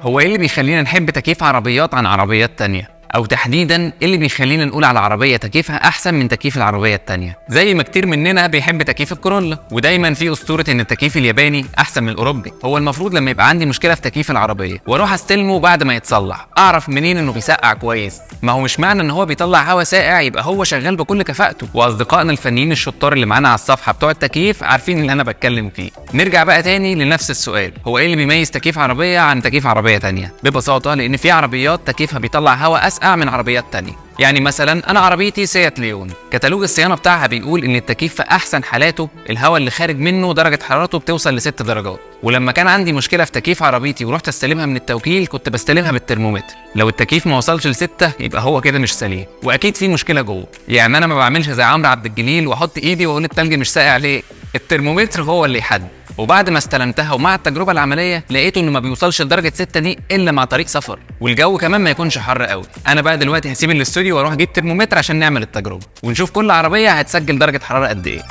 هو ايه اللي بيخلينا نحب تكييف عربيات عن عربيات تانية؟ او تحديدا ايه اللي بيخلينا نقول على عربيه تكييفها احسن من تكييف العربيه التانية؟ زي ما كتير مننا بيحب تكييف الكورولا، ودايما في اسطوره ان التكييف الياباني احسن من الاوروبي. هو المفروض لما يبقى عندي مشكله في تكييف العربيه واروح استلمه بعد ما يتصلح، اعرف منين انه بيسقع كويس؟ ما هو مش معنى ان هو بيطلع هواء ساقع يبقى هو شغال بكل كفاءته. واصدقائنا الفنيين الشطار اللي معانا على الصفحه بتوع التكييف عارفين اللي انا بتكلم فيه. نرجع بقى تاني لنفس السؤال، هو ايه اللي بيميز تكييف عربيه عن تكييف عربيه تانية؟ ببساطه لان في عربيات تكييفها بيطلع هواء اسقع من عربيات تانية. يعني مثلا انا عربيتي سيات ليون، كتالوج الصيانه بتاعها بيقول ان التكييف في احسن حالاته الهواء اللي خارج منه درجه حرارته بتوصل ل6 درجات. ولما كان عندي مشكله في تكييف عربيتي ورحت استلمها من التوكيل كنت بستلمها بالترمومتر، لو التكييف ما وصلش ل6 يبقى هو كده مش سليم، واكيد في مشكله جوه. يعني انا ما بعملش زي عمرو عبد الجليل واحط ايدي واقول التلج مش ساقع ليه، الترمومتر هو اللي يحدد. وبعد ما استلمتها ومع التجربه العمليه لقيته انه ما بيوصلش لدرجه 6 دي الا مع طريق سفر، والجو كمان ما يكونش حر قوي. انا بقى دلوقتي هسيب الاستوديو واروح اجيب ترمومتر عشان نعمل التجربه ونشوف كل عربيه هتسجل درجه حراره قد ايه.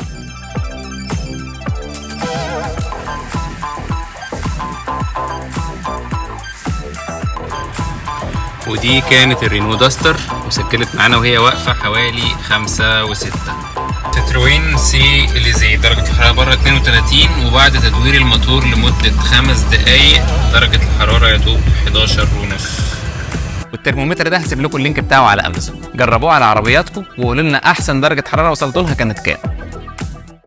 ودي كانت الرينو داستر وسجلت معانا وهي واقفه حوالي 5 و6. تتروين سي اليزي درجة الحرارة بره 32، وبعد تدوير الموتور لمدة 5 دقايق درجة الحرارة يدوب 11.5. والترمومتر ده هسيب لكم اللينك بتاعه على امازون، جربوه على عربياتكم وقولوا لنا احسن درجة حرارة وصلتوا لها كانت كام.